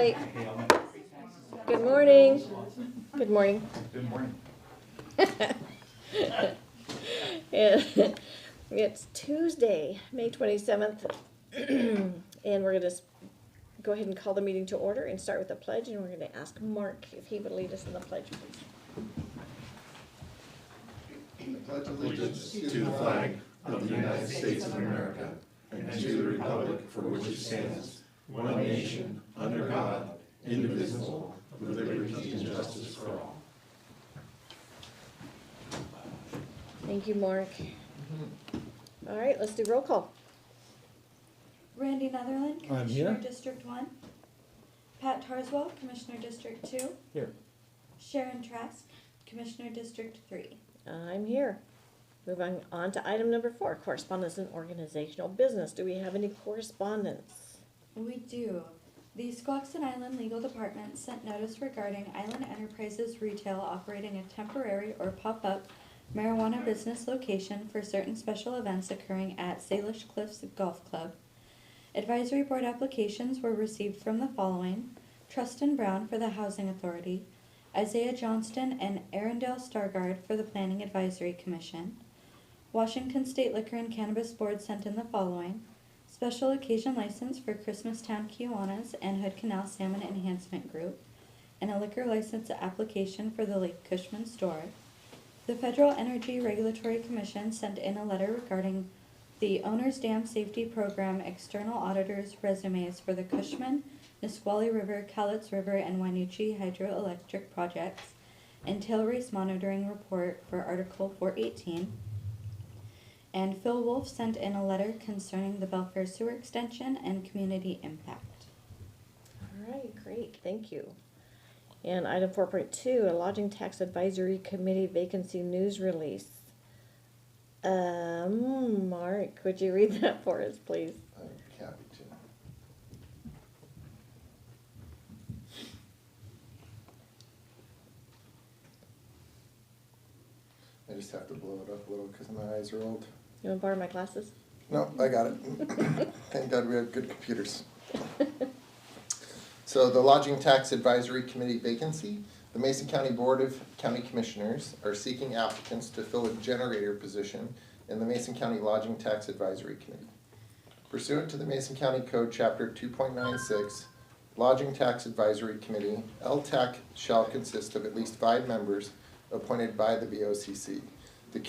right. Good morning. Good morning. Good morning. It's Tuesday, May 27th, and we're going to go ahead and call the meeting to order and start with the pledge, and we're going to ask Mark if he would lead us in the pledge, please. I pledge allegiance to the flag of the United States of America and to the republic for which it stands, one nation, under God, indivisible, with liberty and justice for all. Thank you, Mark. All right, let's do roll call. Randy Netherland, I'm Commissioner here. District 1. Pat Tarswell, Commissioner District 2. Here. Sharon Trask, Commissioner District 3. I'm here. Moving on to item number 4, correspondence and organizational business. Do we have any correspondence? We do. The Squaxin Island Legal Department sent notice regarding Island Enterprises Retail operating a temporary or pop-up marijuana business location for certain special events occurring at Salish Cliffs Golf Club. Advisory board applications were received from the following: Trustin Brown for the Housing Authority, Isaiah Johnston and Arundel Stargard for the Planning Advisory Commission. Washington State Liquor and Cannabis Board sent in the following: Special occasion license for Christmastown Kiwanis and Hood Canal Salmon Enhancement Group, and a liquor license application for the Lake Cushman store. The Federal Energy Regulatory Commission sent in a letter regarding the Owner's Dam Safety Program external auditors' resumes for the Cushman, Nisqually River, Cowlitz River, and Wainuchi hydroelectric projects, and tail race monitoring report for Article 418. And Phil Wolf sent in a letter concerning the Belfair Sewer Extension and community impact. All right, great, thank you. And item 4.2, a lodging tax advisory committee vacancy news release. Mark, would you read that for us, please? I'm happy to. I just have to blow it up a little because my eyes are old. You want to borrow my glasses? No, I got it. Thank God we have good computers. So the Lodging Tax Advisory Committee vacancy, the Mason County Board of County Commissioners are seeking applicants to fill a generator position in the Mason County Lodging Tax Advisory Committee. Pursuant to the Mason County Code Chapter 2.96, Lodging Tax Advisory Committee, LTAC shall consist of at least 5 members appointed by the BOCC. The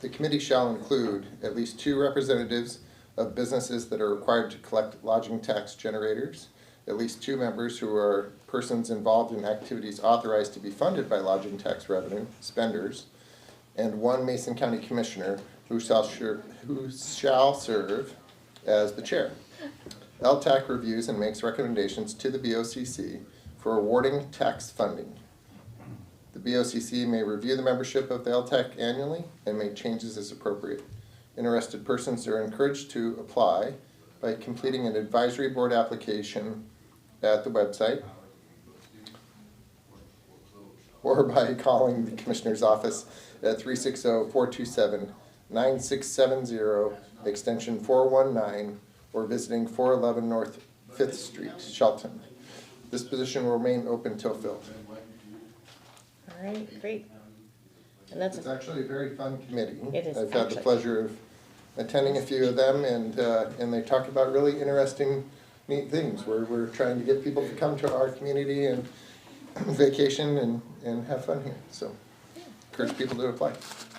committee shall include at least 2 representatives of businesses that are required to collect lodging tax generators, at least 2 members who are persons involved in activities authorized to be funded by lodging tax revenue spenders, and 1 Mason County Commissioner who shall serve as the chair. LTAC reviews and makes recommendations to the BOCC for awarding tax funding. The BOCC may review the membership of the LTAC annually and make changes as appropriate. Interested persons are encouraged to apply by completing an advisory board application at the website or by calling the Commissioner's office at 360-427-9670, extension 419, or visiting 411 North 5th Street, Shelton. This position will remain open till filled. All right, great. And It's actually a very fun committee. It is, I've had actually. the pleasure of attending a few of them, and they talk about really interesting, neat things. We're trying to get people to come to our community and vacation and have fun here. So, encourage people to apply.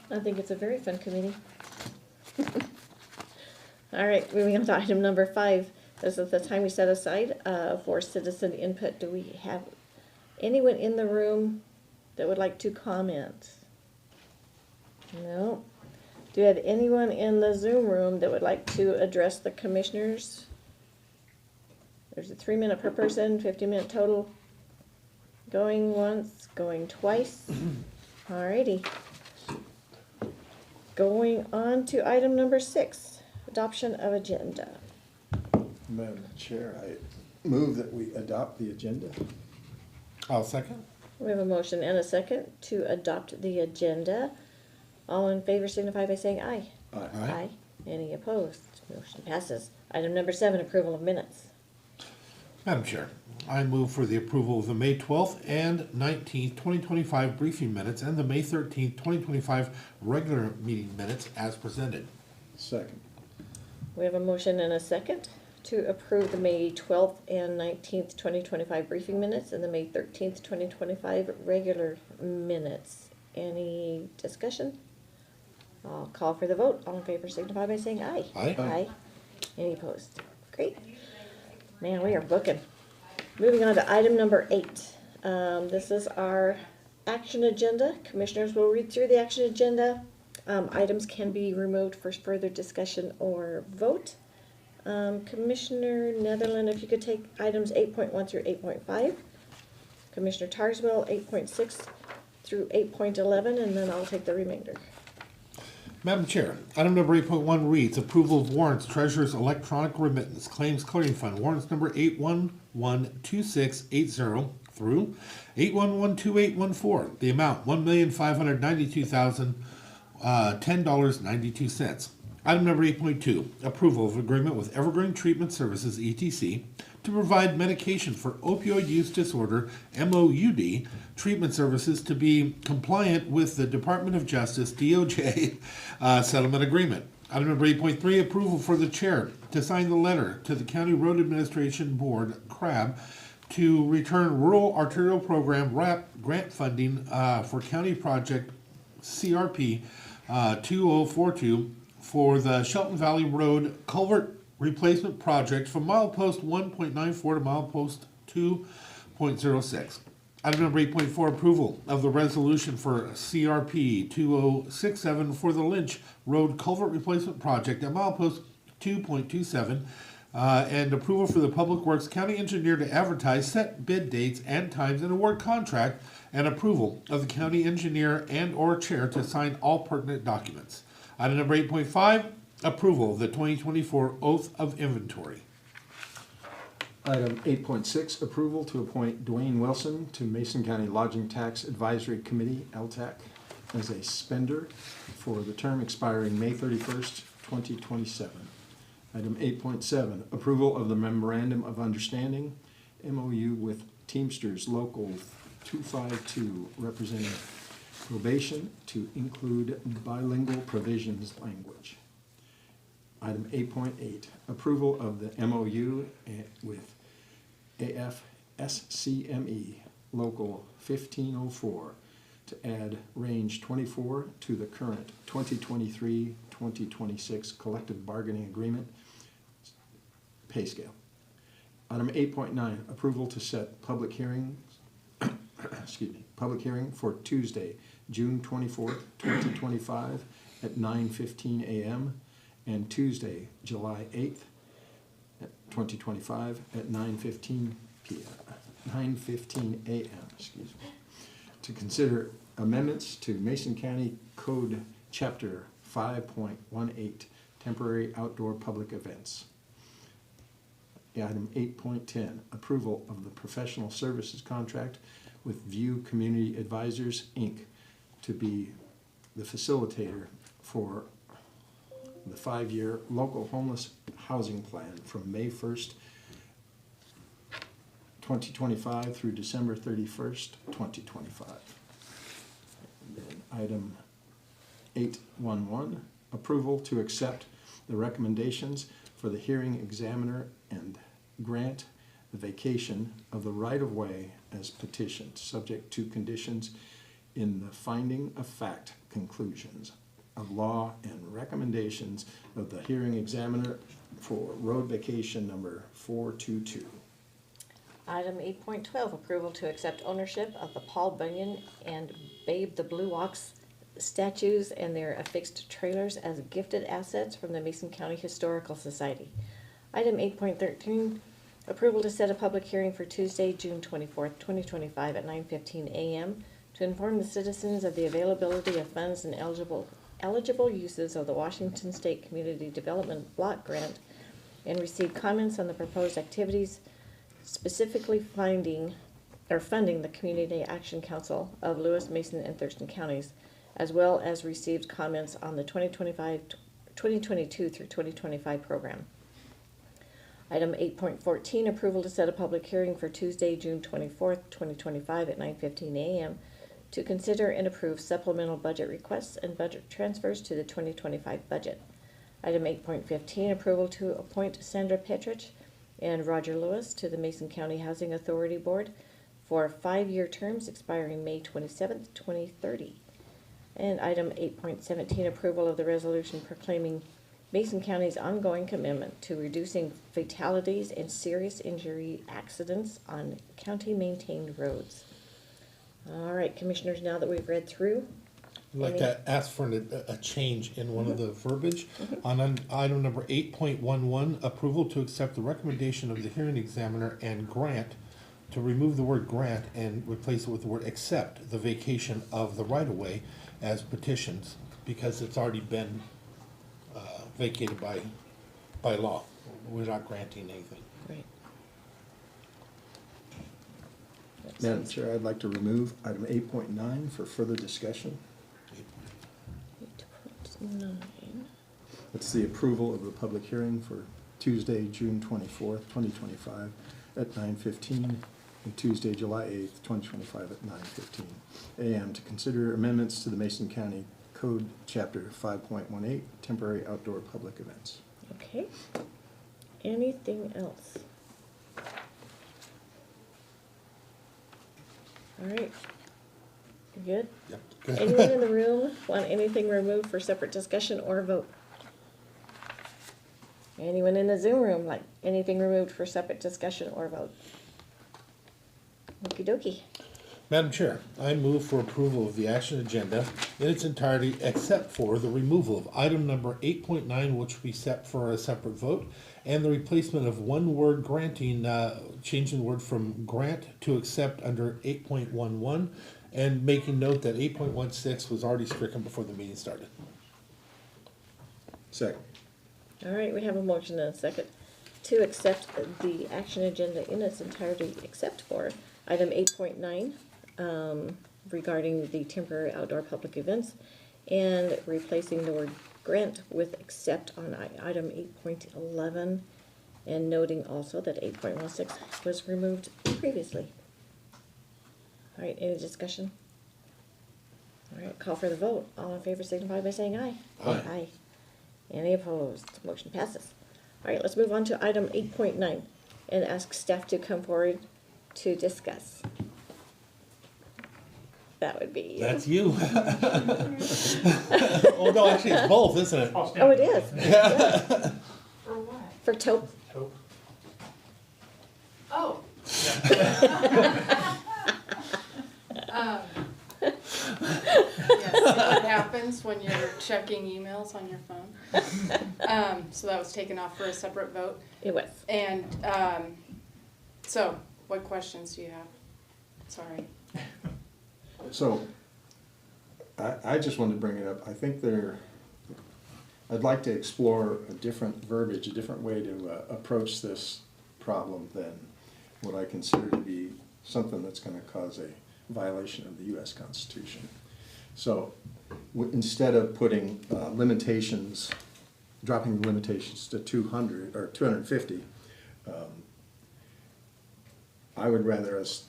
I think it's a very fun committee. All right, moving on to item number 5. This is the time we set aside for citizen input. Do we have anyone in the room that would like to comment? No. Do we have anyone in the Zoom room that would like to address the commissioners? There's a 3-minute per person, 15-minute total. Going once, going twice. Alrighty. Going on to item number 6, adoption of agenda. Madam Chair, I move that we adopt the agenda. I'll second. We have a motion and a second to adopt the agenda. All in favor signify by saying aye. Aye. Any opposed? Motion passes. Item number 7, approval of minutes. Madam Chair, I move for the approval of the May 12th and 19th, 2025 briefing minutes and the May 13th, 2025 regular meeting minutes as presented. Second. We have a motion and a second to approve the May 12th and 19th, 2025 briefing minutes and the May 13th, 2025 regular minutes. Any discussion? I'll call for the vote. All in favor signify by saying aye. Aye. Aye. Any opposed? Great. Man, we are booking. Moving on to item number 8. This is our action agenda. Commissioners will read through the action agenda. Items can be removed for further discussion or vote. Commissioner Netherland, if you could take items 8.1 through 8.5. Commissioner Tarswell, 8.6 through 8.11, and then I'll take the remainder. Madam Chair, item number 8.1 reads approval of warrants, treasurer's electronic remittance, claims clearing fund, warrants number 8112680 through 8112814, the amount $1,592,010.92. Item number 8.2, approval of agreement with Evergreen Treatment Services, ETC, to provide medication for opioid use disorder, MOUD, treatment services to be compliant with the Department of Justice, DOJ, settlement agreement. Item number 8.3, approval for the chair to sign the letter to the County Road Administration Board, CRAB, to return Rural Arterial Program RAP grant funding for county project CRP 2042 for the Shelton Valley Road Culvert Replacement Project from milepost 1.94 to milepost 2.06. Item number 8.4, approval of the resolution for CRP 2067 for the Lynch Road Culvert Replacement Project at milepost 2.27, and approval for the Public Works County Engineer to advertise, set bid dates and times, and award contract, and approval of the county engineer and or chair to sign all pertinent documents. Item number 8.5, approval of the 2024 Oath of Inventory. Item 8.6, approval to appoint Dwayne Wilson to Mason County Lodging Tax Advisory Committee, LTAC, as a spender for the term expiring May 31st, 2027. Item 8.7, approval of the Memorandum of Understanding, MOU with Teamsters Local 252, representing probation to include bilingual provisions language. Item 8.8, approval of the MOU with AFSCME Local 1504 to add Range 24 to the current 2023-2026 collective bargaining agreement pay scale. Item 8.9, approval to set public hearings, public hearing for Tuesday, June 24th, 2025 at 9:15 a.m. and Tuesday, July 8th, 2025 at 9:15 a.m., to consider amendments to Mason County Code Chapter 5.18, temporary outdoor public events. Item 8.10, approval of the professional services contract with View Community Advisors, Inc., to be the facilitator for the 5-year local homeless housing plan from May 1st, 2025 through December 31st, 2025. Item 8.11, approval to accept the recommendations for the hearing examiner and grant the vacation of the right-of-way as petitioned, subject to conditions in the finding of fact conclusions of law and recommendations of the hearing examiner for road vacation number 422. Item 8.12, approval to accept ownership of the Paul Bunyan and Babe the Blue Ox statues and their affixed trailers as gifted assets from the Mason County Historical Society. Item 8.13, approval to set a public hearing for Tuesday, June 24th, 2025 at 9:15 a.m. to inform the citizens of the availability of funds and eligible uses of the Washington State Community Development Block Grant and receive comments on the proposed activities, specifically funding the Community Action Council of Lewis, Mason, and Thurston counties, as well as received comments on the 2022 through 2025 program. Item 8.14, approval to set a public hearing for Tuesday, June 24th, 2025 at 9:15 a.m. to consider and approve supplemental budget requests and budget transfers to the 2025 budget. Item 8.15, approval to appoint Sandra Petrich and Roger Lewis to the Mason County Housing Authority Board for 5-year terms expiring May 27th, 2030. And item 8.17, approval of the resolution proclaiming Mason County's ongoing commitment to reducing fatalities and serious injury accidents on county-maintained roads. All right, Commissioners, now that we've read through, I'd like to ask for a change in one of the verbiage. On item number 8.11, approval to accept the recommendation of the hearing examiner and grant, to remove the word grant and replace it with the word accept the vacation of the right-of-way as petitions, because it's already been vacated by law. We're not granting anything. right. Madam Chair, I'd like to remove item 8.9 for further discussion. 8.9. It's the approval of the public hearing for Tuesday, June 24th, 2025 at 9:15, and Tuesday, July 8th, 2025 at 9:15 a.m. to consider amendments to the Mason County Code, Chapter 5.18, temporary outdoor public events. Okay. Anything else? All right. You good? Yep. Anyone in the room want anything removed for separate discussion or vote? Anyone in the Zoom room like anything removed for separate discussion or vote? Okey dokey. Madam Chair, I move for approval of the action agenda in its entirety except for the removal of item number 8.9, which we set for a separate vote, and the replacement of one word granting, changing the word from grant to accept under 8.11, and making note that 8.16 was already stricken before the meeting started. Second. All right, we have a motion and a second to accept the action agenda in its entirety except for item 8.9, regarding the temporary outdoor public events, and replacing the word grant with accept on item 8.11, and noting also that 8.16 was removed previously. All right, any discussion? All right, call for the vote. All in favor signify by saying aye. Aye. Aye. Any opposed? Motion passes. All right, let's move on to item 8.9 and ask staff to come forward to discuss. That would be you. That's you. Oh, no, actually, it's both, isn't it? Oh, it is. Yeah. For what? For taupe. Oh. Yes, what happens when you're checking emails on your phone. So that was taken off for a separate vote. It was. And, so, what questions do you have? Sorry. So, I just wanted to bring it up. I think I'd like to explore a different verbiage, a different way to approach this problem than what I consider to be something that's going to cause a violation of the U.S. Constitution. So, instead of putting limitations, dropping the limitations to 200 or 250, I would rather us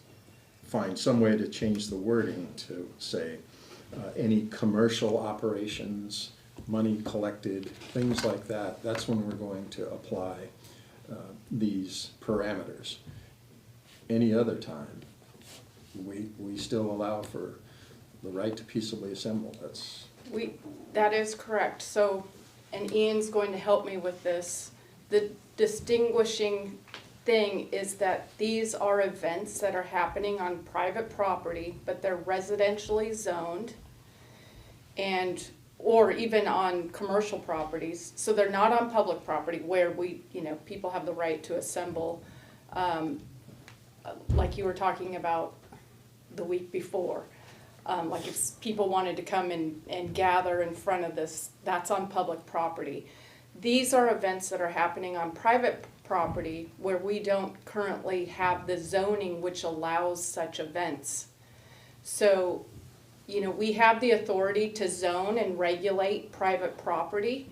find some way to change the wording to say any commercial operations, money collected, things like that. That's when we're going to apply these parameters. Any other time, we still allow for the right to peaceably assemble. That is correct. So, and Ian's going to help me with this. The distinguishing thing is that these are events that are happening on private property, but they're residentially zoned, and or even on commercial properties. So they're not on public property where people have the right to assemble, like you were talking about the week before. Like if people wanted to come and gather in front of this, that's on public property. These are events that are happening on private property where we don't currently have the zoning which allows such events. So, we have the authority to zone and regulate private property.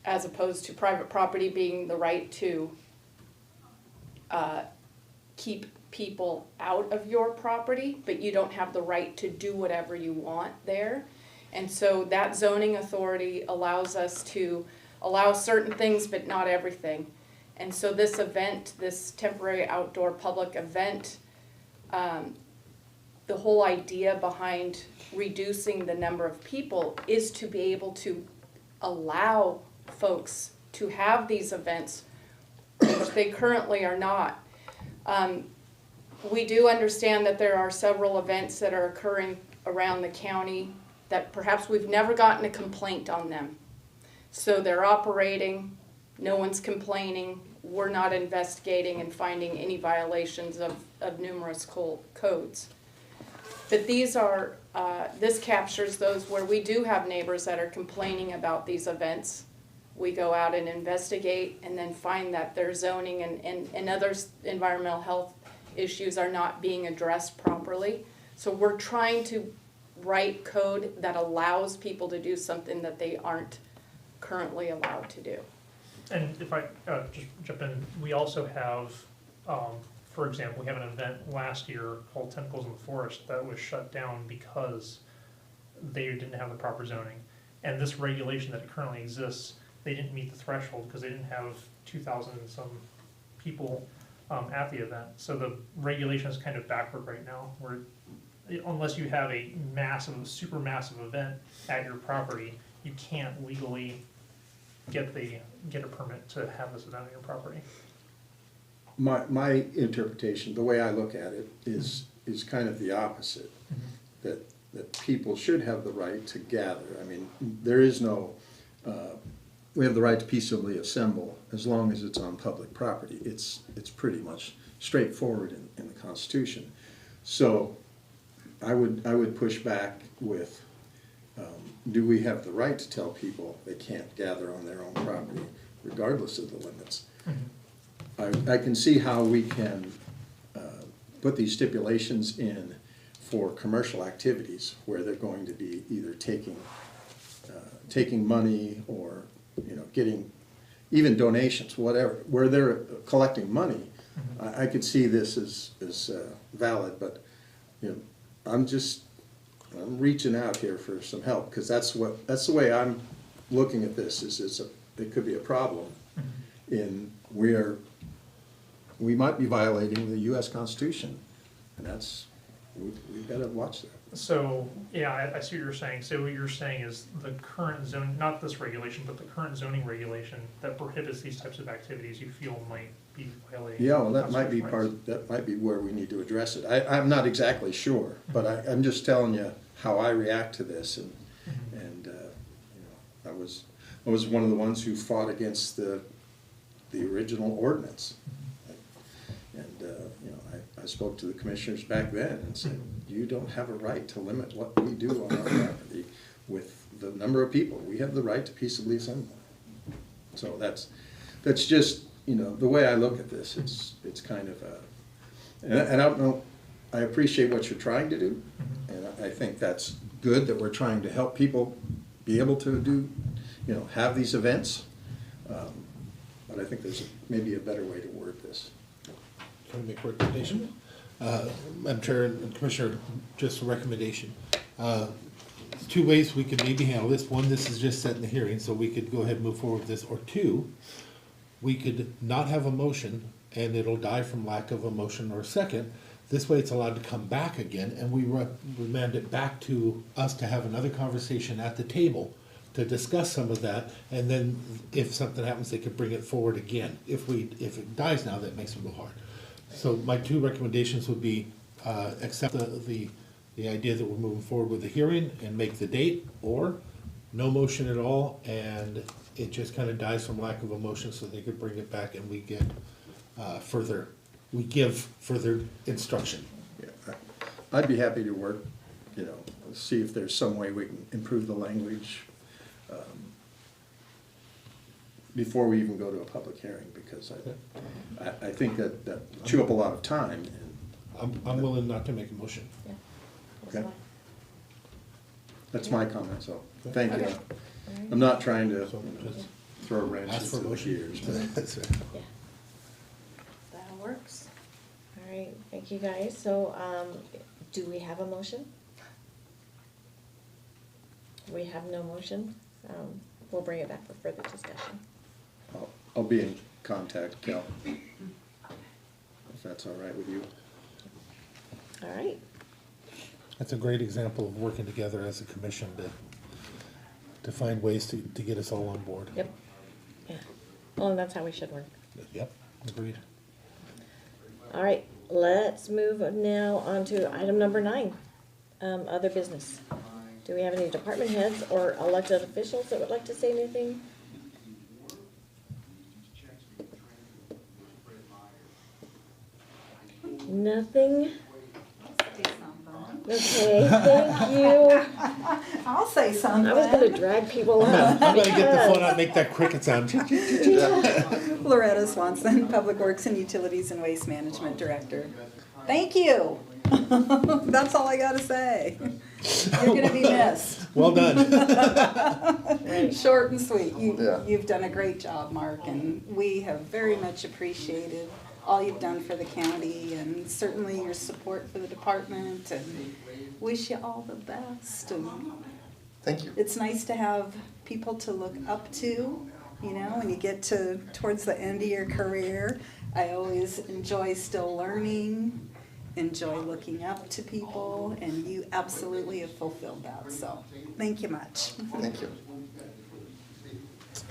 as opposed to private property being the right to keep people out of your property, but you don't have the right to do whatever you want there. And so that zoning authority allows us to allow certain things, but not everything. And so this event, this temporary outdoor public event, the whole idea behind reducing the number of people is to be able to allow folks to have these events, which they currently are not. We do understand that there are several events that are occurring around the county that perhaps we've never gotten a complaint on them. So they're operating, no one's complaining, we're not investigating and finding any violations of numerous codes. But these are, this captures those where we do have neighbors that are complaining about these events. We go out and investigate and then find that their zoning and other environmental health issues are not being addressed properly. So we're trying to write code that allows people to do something that they aren't currently allowed to do. And if I just jump in, we also have, for example, we have an event last year called Tentacles in the Forest that was shut down because they didn't have the proper zoning. And this regulation that currently exists, they didn't meet the threshold because they didn't have 2,000 and some people at the event. So the regulation is kind of backward right now, where unless you have a massive, super massive event at your property, you can't legally get a permit to have this event on your property. My interpretation, the way I look at it, is kind of the opposite. That people should have the right to gather. I mean, there is no, we have the right to peaceably assemble as long as it's on public property. It's pretty much straightforward in the Constitution. So I would push back with, do we have the right to tell people they can't gather on their own property regardless of the limits? I can see how we can put these stipulations in for commercial activities where they're going to be either taking money or, you know, getting even donations, whatever, where they're collecting money. I could see this as valid, but, you know, I'm reaching out here for some help, because that's the way I'm looking at this, it could be a problem in we might be violating the US Constitution, and we've got to watch that. So, yeah, I see what you're saying. So what you're saying is the current zone, not this regulation, but the current zoning regulation that prohibits these types of activities you feel might be violating. Yeah, well, that might be constitutional rights. that might be where we need to address it. I'm not exactly sure, but I'm just telling you how I react to this, and you know, I was one of the ones who fought against the original ordinance. And, you know, I spoke to the commissioners back then and said, you don't have a right to limit what we do on our property with the number of people. We have the right to peaceably assemble. So that's just, you know, the way I look at this. It's kind of and I don't know, I appreciate what you're trying to do, and I think that's good that we're trying to help people be able to do, you know, have these events. But I think there's maybe a better way to word this. Can I make a recommendation? Madam Chair and Commissioner, just a recommendation. Two ways we could maybe handle this. One, this is just setting the hearing, so we could go ahead and move forward with this. Or two, we could not have a motion, and it'll die from lack of a motion or a second. This way it's allowed to come back again, and we remand it back to us to have another conversation at the table to discuss some of that, and then if something happens, they could bring it forward again. If it dies now, that makes it go hard. So my two recommendations would be, accept the idea that we're moving forward with the hearing and make the date, or no motion at all, and it just kind of dies from lack of a motion, so they could bring it back and we get we give further instruction. Yeah, I'd be happy to work, you know, see if there's some way we can improve the language before we even go to a public hearing, because I think that chew up a lot of time. And I'm willing not to make a motion. Yeah. Okay. That's my comment, so thank you. Okay. I'm not trying to, So just throw a wrench Ask for into the motion. gears. but- That's it. Yeah. That works. All right, thank you guys. So, do we have a motion? We have no motion. We'll bring it back for further discussion. I'll be in contact, Cal. If that's all right with you. All right, That's a great example of working together as a commission to find ways to get us all on board. yep, yeah. Well, and that's how we should work. Yep, agreed. All right, let's move now on to item number 9, other business. Do we have any department heads or elected officials that would like to say anything? Nothing? Okay, thank you. I'll say something. I was gonna drag people up. I'm gonna get the phone because- out and make that cricket sound. Loretta Swanson, Public Works and Utilities and Waste Management Director. Thank you. That's all I gotta say. You're gonna be missed. Well done. Right. Short and sweet. Yeah. You've done a great job, Mark, and we have very much appreciated all you've done for the county and certainly your support for the department, and wish you all the best. And Thank you. it's nice to have people to look up to, you know, when you get towards the end of your career. I always enjoy still learning, enjoy looking up to people, and you absolutely have fulfilled that, so thank you much. Thank you.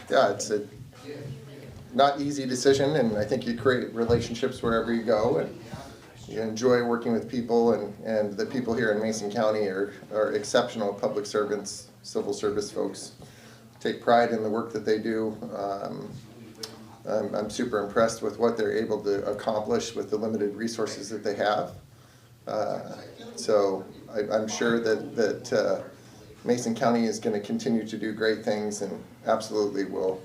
Yeah, it's a not easy decision, and I think you create relationships wherever you go, and you enjoy working with people, and the people here in Mason County are exceptional public servants, civil service folks. Take pride in the work that they do. I'm super impressed with what they're able to accomplish with the limited resources that they have. So I'm sure that Mason County is going to continue to do great things and absolutely will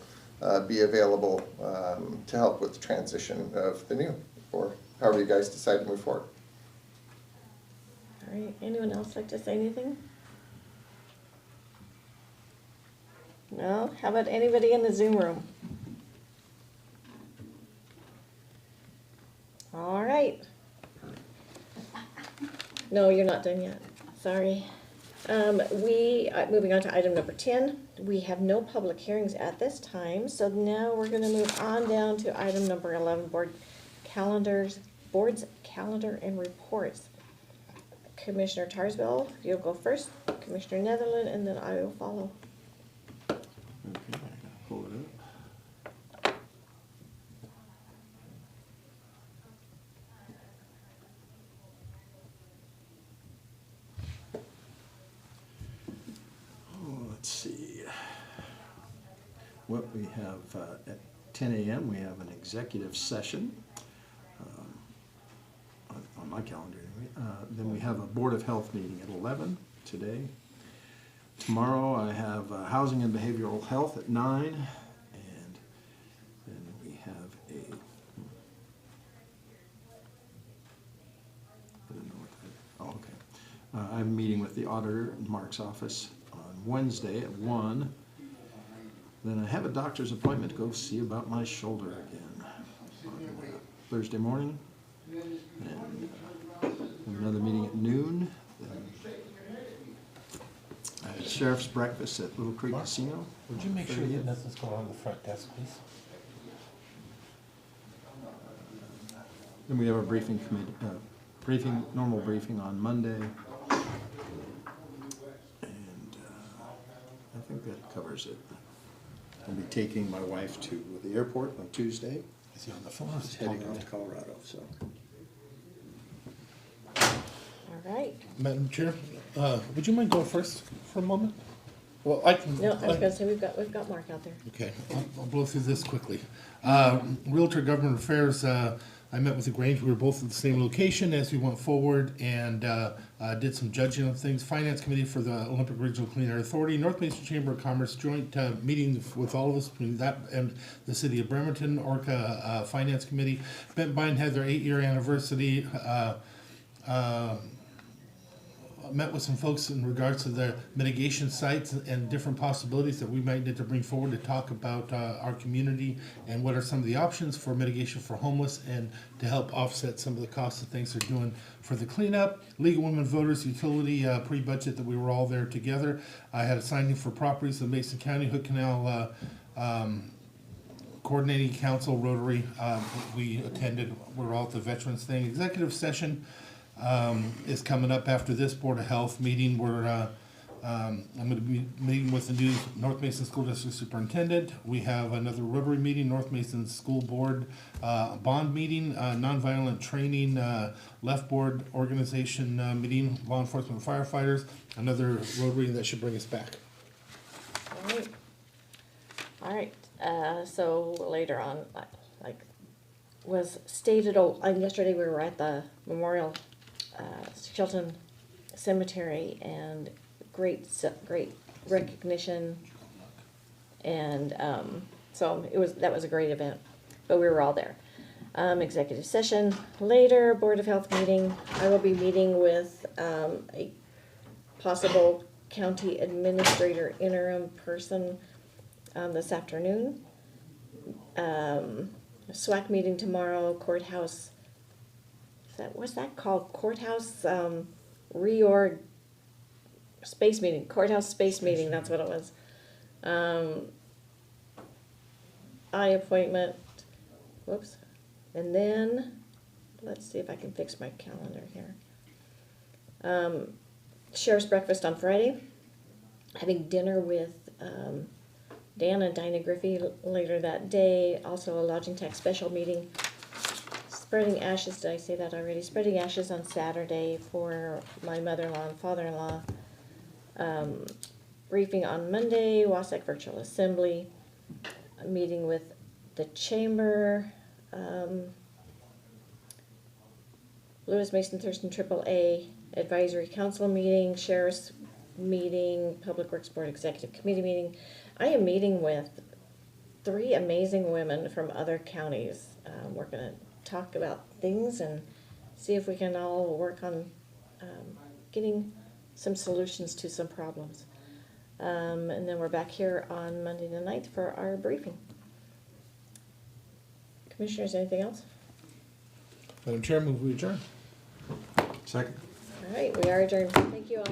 be available to help with the transition of the new, or however you guys decide to move forward. All right, anyone else like to say anything? No? How about anybody in the Zoom room? All right. No, you're not done yet. Sorry. Moving on to item number 10, we have no public hearings at this time, so now we're gonna move on down to item number 11, board's calendar and reports. Commissioner Tarsville, you'll go first, Commissioner Netherland, and then I will follow. Okay, I gotta pull it up. Oh, let's see. What we have at 10 a.m., we have an executive session on my calendar anyway. Then we have a Board of Health meeting at 11 today. Tomorrow I have Housing and Behavioral Health at 9, and then we have I don't know what that, oh, okay. I'm meeting with the auditor in Mark's office on Wednesday at 1. Then I have a doctor's appointment to go see about my shoulder again on Thursday morning. And another meeting at noon. Then I had sheriff's breakfast at Little Creek Casino. Would you make sure that nothing's going on the front desk, please? Then we have a briefing committee, normal briefing on Monday. And I think that covers it. I'll be taking my wife to the airport on Tuesday. Is he on the phone or is She's he heading talking? off to Colorado, so. All right. Madam Chair, would you mind going first for a moment? Well, I can. No, I was gonna say, we've got Mark out there. Okay, I'll blow through this quickly. Realtor Government Affairs, I met with the Grange, we were both at the same location as we went forward and did some judging of things. Finance Committee for the Olympic Regional Clean Air Authority, North Mason Chamber of Commerce, joint meeting with all of us between that and the City of Bremerton, Orca Finance Committee. Bent Bind had their 8-year anniversary met with some folks in regards to the mitigation sites and different possibilities that we might need to bring forward to talk about our community and what are some of the options for mitigation for homeless and to help offset some of the costs of things they're doing for the cleanup. League of Women Voters Utility pre-budget that we were all there together. I had a signing for properties in Mason County, Hood Canal Coordinating Council, Rotary. We attended, we're all at the veterans thing. Executive session is coming up after this Board of Health meeting where I'm going to be meeting with the new North Mason School District Superintendent. We have another Rotary meeting, North Mason School Board bond meeting, nonviolent training, left board organization meeting, law enforcement firefighters, another Rotary that should bring us back. All right, so later on, like was stated, yesterday we were at the Memorial Shelton Cemetery and great recognition. And so that was a great event, but we were all there. Executive session later, Board of Health meeting. I will be meeting with a possible county administrator interim person this afternoon. SWAC meeting tomorrow, courthouse, what's that called? Courthouse reorg space meeting, courthouse space meeting, that's what it was. Eye appointment, whoops. And then, let's see if I can fix my calendar here. Sheriff's breakfast on Friday. Having dinner with Dan and Dinah Griffey later that day. Also a lodging tax special meeting. Spreading ashes, did I say that already? Spreading ashes on Saturday for my mother-in-law and father-in-law. Briefing on Monday, Wasac Virtual Assembly. A meeting with the Chamber. Lewis Mason Thurston AAA Advisory Council meeting. Sheriff's meeting. Public Works Board Executive Committee meeting. I am meeting with 3 amazing women from other counties. We're going to talk about things and see if we can all work on getting some solutions to some problems. And then we're back here on Monday the 9th for our briefing. Commissioners, anything else? Madam Chair, move we adjourn. Second. All right, we are adjourned. Thank you all.